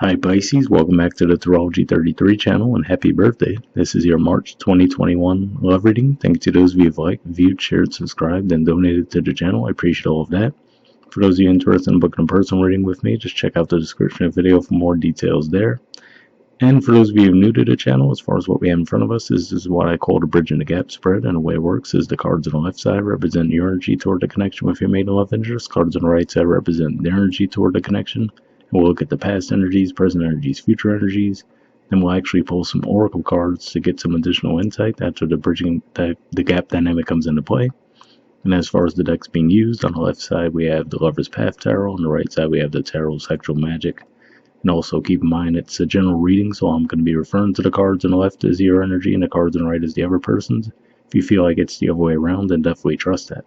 Hi Pisces, welcome back to the Astrology 33 channel and happy birthday. This is your March 2021 love reading. Thank you to those of you who have liked, viewed, shared, subscribed, and donated to the channel. I appreciate all of that. For those of you interested in booking a personal reading with me, just check out the description of the video for more details there. And for those of you new to the channel, as far as what we have in front of us, this is what I call the bridge and the gap spread. And the way it works is the cards on the left side represent your energy toward the connection with your maiden love interest. Cards on the right side represent their energy toward the connection. And we'll look at the past energies, present energies, future energies. Then we'll actually pull some oracle cards to get some additional insight. That's where the bridging, the gap dynamic comes into play. And as far as the decks being used, on the left side we have the Lover's Path Tarot. On the right side we have the Tarot Sexual Magic. And also keep in mind it's a general reading, so I'm going to be referring to the cards on the left as your energy and the cards on the right as the other person's. If you feel like it's the other way around, then definitely trust that.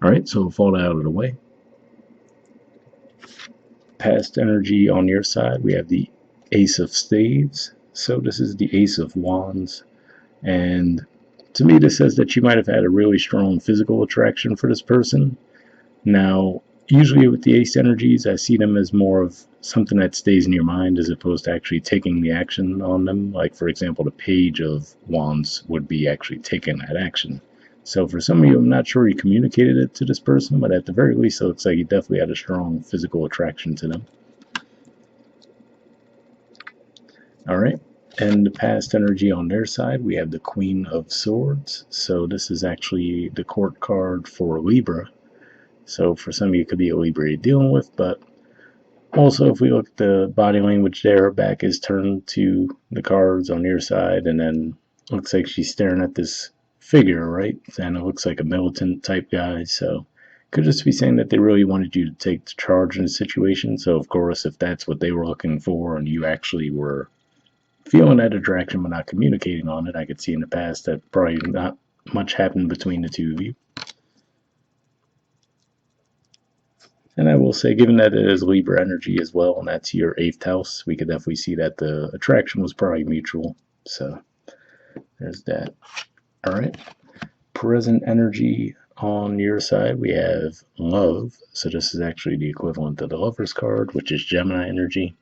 Alright, so with all that out of the way. Past energy on your side, we have the Ace of Spades. So this is the Ace of Wands. And to me this says that you might have had a really strong physical attraction for this person. Now, usually with the ace energies, I see them as more of something that stays in your mind as opposed to actually taking the action on them. Like, for example, the Page of Wands would be actually taking that action. So for some of you, I'm not sure you communicated it to this person, but at the very least, it looks like you definitely had a strong physical attraction to them. All right. And the past energy on their side, we have the Queen of Swords. So this is actually the court card for Libra. So for some of you, it could be a Libra you're dealing with, but also if we look at the body language there, her back is turned to the cards on your side, and then looks like she's staring at this figure, right? And it looks like a militant type guy, so could just be saying that they really wanted you to take charge in the situation. So of course, if that's what they were looking for and you actually were feeling that attraction but not communicating on it, I could see in the past that probably not much happened between the two of you. And I will say, given that it is Libra energy as well, and that's your 8th house, we could definitely see that the attraction was probably mutual. So there's that. All right. Present energy on your side, we have Love. So this is actually the equivalent of the Lover's card, which is Gemini energy.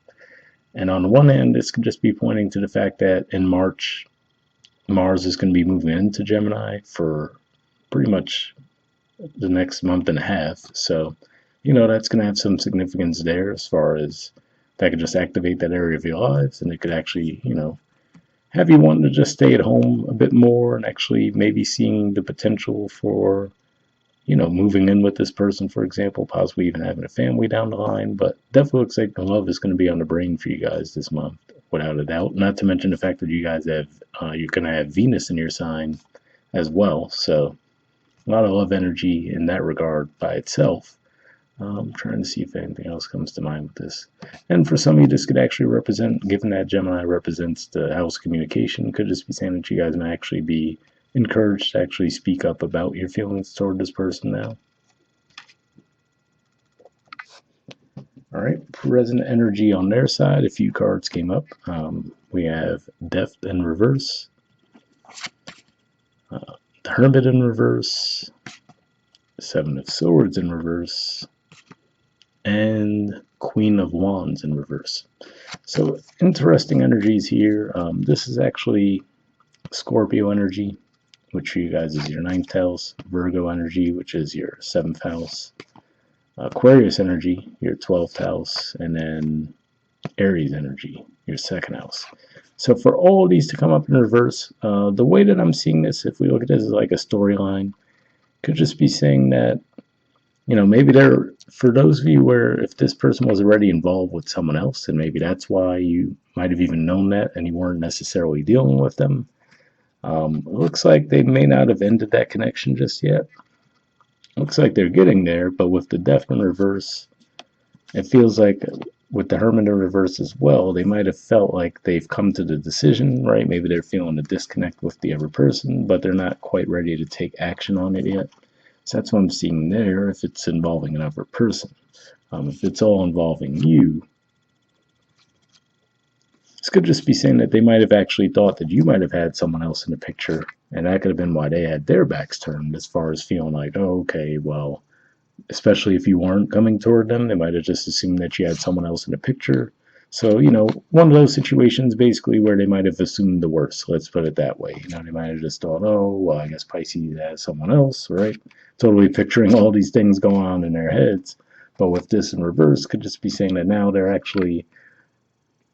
And on the one hand, this could just be pointing to the fact that in March, Mars is going to be moving into Gemini for pretty much the next month and a half. So that's going to have some significance there as far as that could just activate that area of your lives, and it could actually, have you wanting to just stay at home a bit more and actually maybe seeing the potential for, moving in with this person, for example, possibly even having a family down the line. But definitely looks like the love is going to be on the brain for you guys this month, without a doubt. Not to mention the fact that you guys have, you're going to have Venus in your sign as well. So a lot of love energy in that regard by itself. I'm trying to see if anything else comes to mind with this. And for some of you, this could actually represent, given that Gemini represents the house communication, could just be saying that you guys might actually be encouraged to actually speak up about your feelings toward this person now. All right, present energy on their side, a few cards came up. We have Death in reverse, the Hermit in reverse, Seven of Swords in reverse, and Queen of Wands in reverse. So interesting energies here. This is actually Scorpio energy, which for you guys is your 9th house, Virgo energy, which is your 7th house, Aquarius energy, your 12th house, and then Aries energy, your 2nd house. So for all of these to come up in reverse, the way that I'm seeing this, if we look at this as like a storyline, could just be saying that maybe they're, for those of you where if this person was already involved with someone else, and maybe that's why you might have even known that and you weren't necessarily dealing with them. It looks like they may not have ended that connection just yet. Looks like they're getting there, but with the Death in reverse, it feels like with the Hermit in reverse as well, they might have felt like they've come to the decision, right? Maybe they're feeling a disconnect with the other person, but they're not quite ready to take action on it yet. So that's what I'm seeing there, if it's involving another person. If it's all involving you, this could just be saying that they might have actually thought that you might have had someone else in the picture, and that could have been why they had their backs turned, as far as feeling like, oh, okay, well, especially if you weren't coming toward them, they might have just assumed that you had someone else in the picture. So, one of those situations basically where they might have assumed the worst. Let's put it that way. They might have just thought, oh, well, I guess Pisces has someone else, right? Totally picturing all these things going on in their heads. But with this in reverse, could just be saying that now they're actually,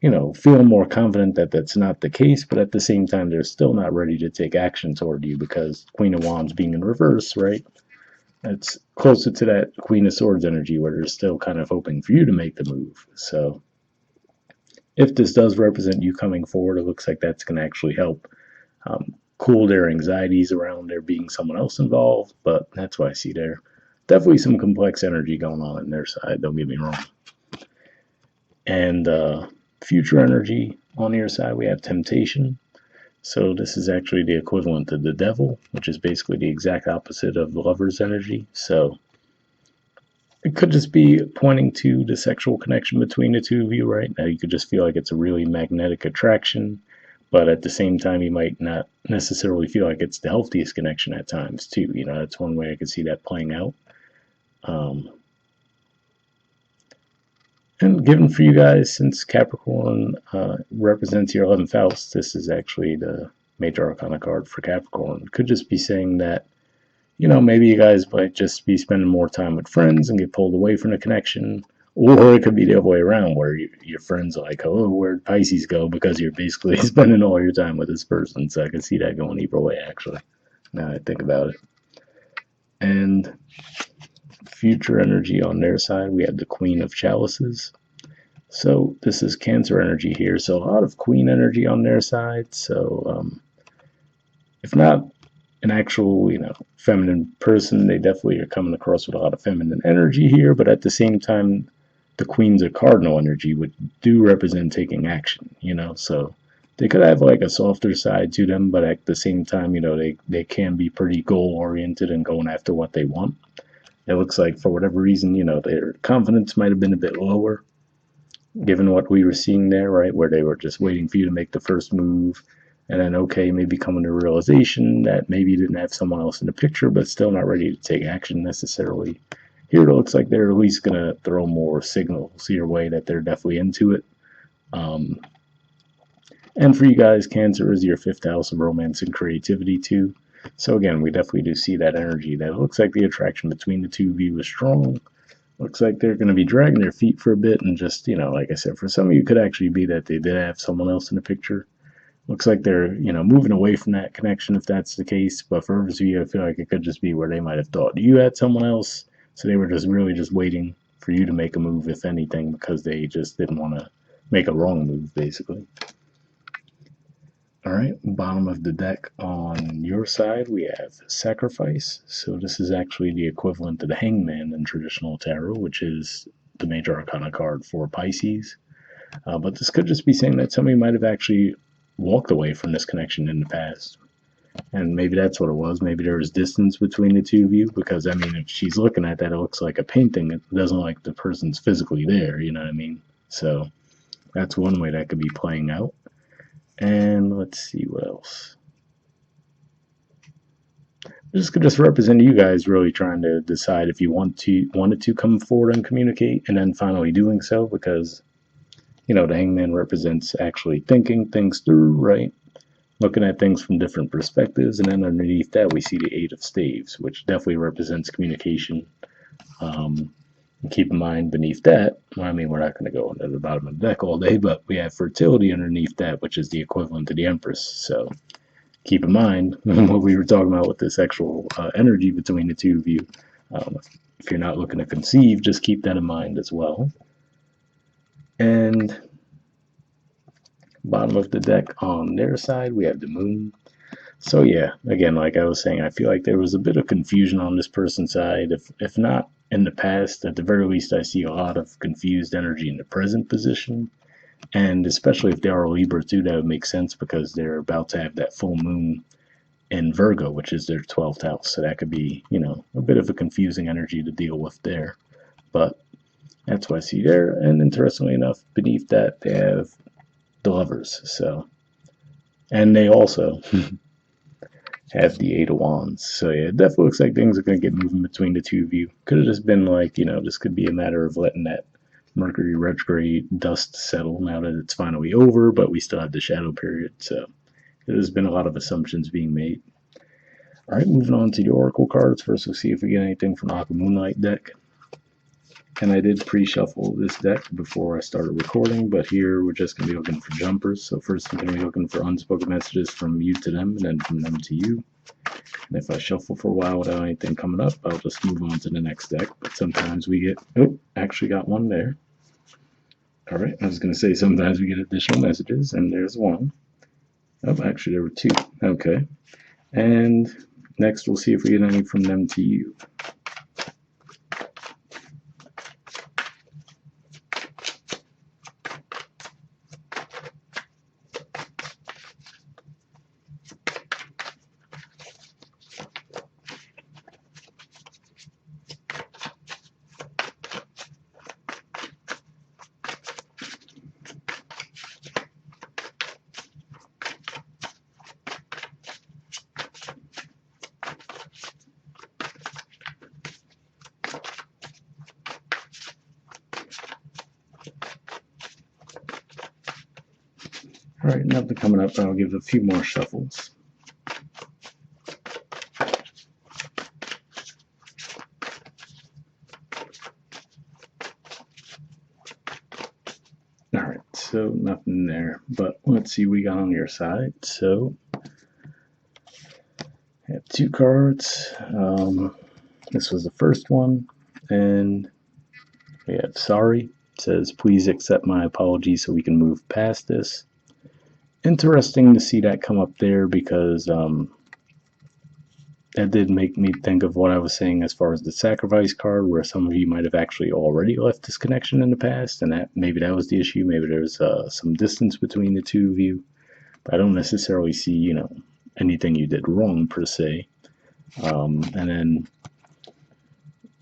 feeling more confident that that's not the case, but at the same time, they're still not ready to take action toward you because Queen of Wands being in reverse, right? It's closer to that Queen of Swords energy where they're still kind of hoping for you to make the move. So if this does represent you coming forward, it looks like that's going to actually help cool their anxieties around there being someone else involved. But that's why I see there definitely some complex energy going on their side. Don't get me wrong. And future energy on your side, we have temptation. So this is actually the equivalent to the devil, which is basically the exact opposite of the lover's energy. So it could just be pointing to the sexual connection between the two of you right now. You could just feel like it's a really magnetic attraction, but at the same time, you might not necessarily feel like it's the healthiest connection at times, too. That's one way I could see that playing out. And given for you guys, since Capricorn represents your 11th house, this is actually the major arcana card for Capricorn. Could just be saying that maybe you guys might just be spending more time with friends and get pulled away from the connection. Or it could be the other way around, where your friends are like, oh, where'd Pisces go? Because you're basically spending all your time with this person. So I can see that going either way, actually, now I think about it. And future energy on their side, we have the Queen of Chalices. So this is Cancer energy here. So a lot of Queen energy on their side. So if not an actual, feminine person, they definitely are coming across with a lot of feminine energy here. But at the same time, the Queens of Cardinal energy would do represent taking action, So they could have like a softer side to them, but at the same time, they can be pretty goal oriented and going after what they want. It looks like for whatever reason, their confidence might have been a bit lower, given what we were seeing there, right? Where they were just waiting for you to make the first move. And then, okay, maybe coming to realization that maybe you didn't have someone else in the picture, but still not ready to take action necessarily. Here it looks like they're at least going to throw more signals your way that they're definitely into it. And for you guys, Cancer is your 5th house of romance and creativity too. So again, we definitely do see that energy. That it looks like the attraction between the two of you is strong. Looks like they're going to be dragging their feet for a bit and just, like I said, for some of you, it could actually be that they did have someone else in the picture. Looks like they're, moving away from that connection if that's the case. But for others of you, I feel like it could just be where they might have thought you had someone else. So they were just really just waiting for you to make a move, if anything, because they just didn't want to make a wrong move, basically. All right, bottom of the deck on your side, we have Sacrifice. So this is actually the equivalent to the Hangman in traditional tarot, which is the major arcana card for Pisces. But this could just be saying that somebody might have actually walked away from this connection in the past. And maybe that's what it was. Maybe there was distance between the two of you, because, if she's looking at that, it looks like a painting. It doesn't look like the person's physically there, you know what I mean? So that's one way that could be playing out. And let's see what else. This could just represent you guys really trying to decide if you wanted to come forward and communicate, and then finally doing so, because the Hangman represents actually thinking things through, right? Looking at things from different perspectives, and then underneath that we see the 8 of Staves, which definitely represents communication. Keep in mind beneath that, we're not going to go into the bottom of the deck all day, but we have fertility underneath that, which is the equivalent to the Empress. So keep in mind what we were talking about with the sexual energy between the two of you. If you're not looking to conceive, just keep that in mind as well. And bottom of the deck on their side, we have the Moon. So yeah, again, like I was saying, I feel like there was a bit of confusion on this person's side. If not in the past, at the very least, I see a lot of confused energy in the present position. And especially if they are a Libra too, that would make sense because they're about to have that full moon in Virgo, which is their 12th house. So that could be, a bit of a confusing energy to deal with there. But that's what I see there. And interestingly enough, beneath that, they have the Lovers. So, and they also have the 8 of Wands. So yeah, it definitely looks like things are going to get moving between the two of you. Could have just been like, this could be a matter of letting that Mercury retrograde dust settle now that it's finally over, but we still have the shadow period, so there's been a lot of assumptions being made. All right, moving on to the oracle cards. First, we'll see if we get anything from the Aqua Moonlight deck. And I did pre-shuffle this deck before I started recording, but here we're just going to be looking for jumpers. So first I'm going to be looking for unspoken messages from you to them, and then from them to you. And if I shuffle for a while without anything coming up, I'll just move on to the next deck. But sometimes we get, oh, actually got one there. All right, I was going to say sometimes we get additional messages, and there's one. Oh, actually there were two. Okay. And next we'll see if we get any from them to you. All right, nothing coming up. I'll give it a few more shuffles. All right, so nothing there. But let's see what we got on your side. So I have two cards. This was the first one, and we have sorry. It says, please accept my apology so we can move past this. Interesting to see that come up there because that did make me think of what I was saying as far as the sacrifice card, where some of you might have actually already left this connection in the past, and that maybe that was the issue. Maybe there's some distance between the two of you, but I don't necessarily see, anything you did wrong per se. And then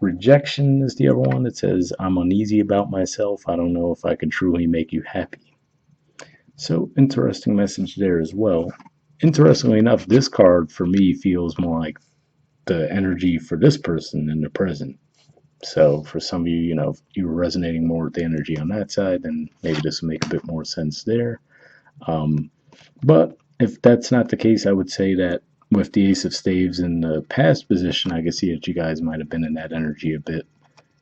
rejection is the other one. It says, I'm uneasy about myself. I don't know if I can truly make you happy. So, interesting message there as well. Interestingly enough, this card for me feels more like the energy for this person in the present. So, for some of you, if you're resonating more with the energy on that side, then maybe this will make a bit more sense there. But if that's not the case, I would say that with the Ace of Staves in the past position, I could see that you guys might have been in that energy a bit.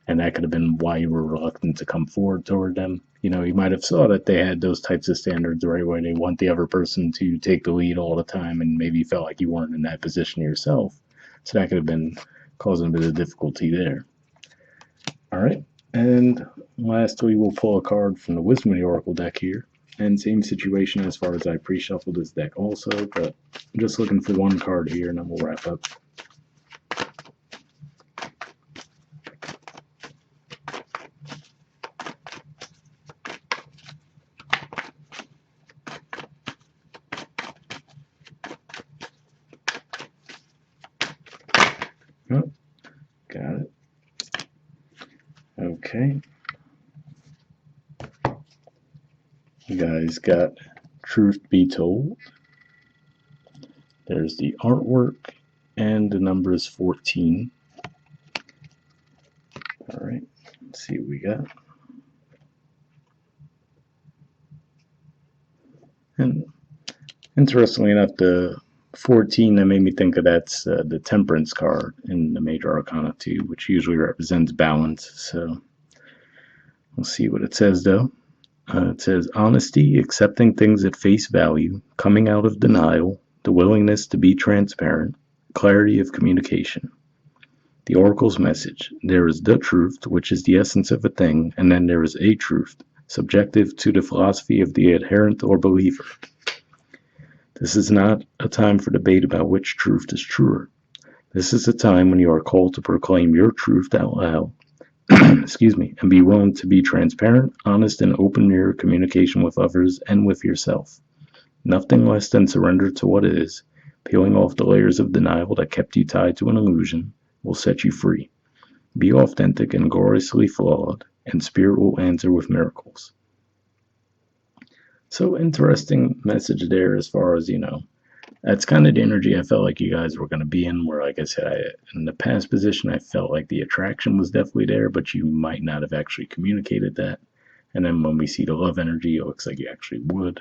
And that could have been why you were reluctant to come forward toward them. You might have saw that they had those types of standards, right, where they want the other person to take the lead all the time, and maybe you felt like you weren't in that position yourself. So that could have been causing a bit of difficulty there. All right, and lastly, we'll pull a card from the Wisdom of the Oracle deck here. And same situation as far as I pre-shuffled this deck also, but I'm just looking for one card here, and then we'll wrap up. Oh, got it. Okay. You guys got Truth Be Told. There's the artwork, and the number is 14. All right, let's see what we got. And interestingly enough, the 14, that made me think of that's the Temperance card in the Major Arcana 2, which usually represents balance. So we'll see what it says, though. It says, honesty, accepting things at face value, coming out of denial, the willingness to be transparent, clarity of communication. The Oracle's message, there is the truth, which is the essence of a thing, and then there is a truth, subjective to the philosophy of the adherent or believer. This is not a time for debate about which truth is truer. This is a time when you are called to proclaim your truth out loud, excuse me, and be willing to be transparent, honest, and open in your communication with others and with yourself. Nothing less than surrender to what is, peeling off the layers of denial that kept you tied to an illusion, will set you free. Be authentic and gloriously flawed, and Spirit will answer with miracles. So interesting message there as far as, That's kind of the energy I felt like you guys were going to be in, where, like I said, in the past position, I felt like the attraction was definitely there, but you might not have actually communicated that. And then when we see the love energy, it looks like you actually would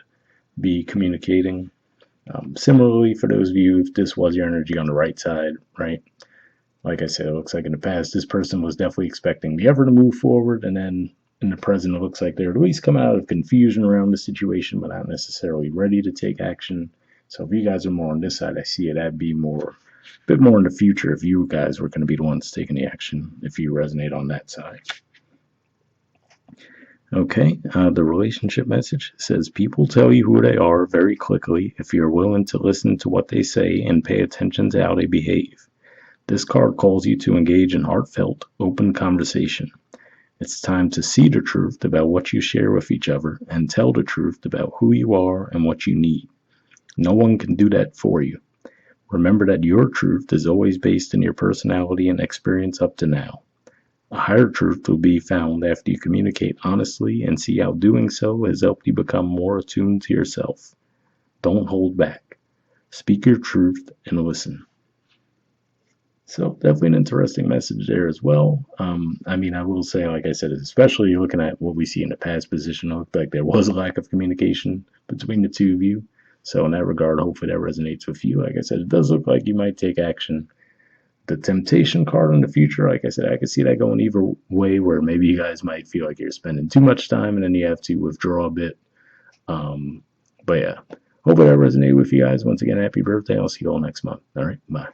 be communicating. Similarly, for those of you, if this was your energy on the right side, right? Like I said, it looks like in the past, this person was definitely expecting the ever to move forward, and then in the present, it looks like they're at least coming out of confusion around the situation, but not necessarily ready to take action. So if you guys are more on this side, I see it. That'd be more, a bit more in the future if you guys were going to be the ones taking the action, if you resonate on that side. Okay, the relationship message says people tell you who they are very quickly if you're willing to listen to what they say and pay attention to how they behave. This card calls you to engage in heartfelt, open conversation. It's time to see the truth about what you share with each other and tell the truth about who you are and what you need. No one can do that for you. Remember that your truth is always based in your personality and experience up to now. A higher truth will be found after you communicate honestly and see how doing so has helped you become more attuned to yourself. Don't hold back. Speak your truth and listen. So definitely an interesting message there as well. I mean, I will say, like I said, especially looking at what we see in the past position, it looked like there was a lack of communication between the two of you. So in that regard, hopefully that resonates with you. Like I said, it does look like you might take action. The temptation card in the future, like I said, I could see that going either way, where maybe you guys might feel like you're spending too much time and then you have to withdraw a bit. But yeah, hopefully that resonated with you guys. Once again, happy birthday. I'll see you all next month. All right, bye.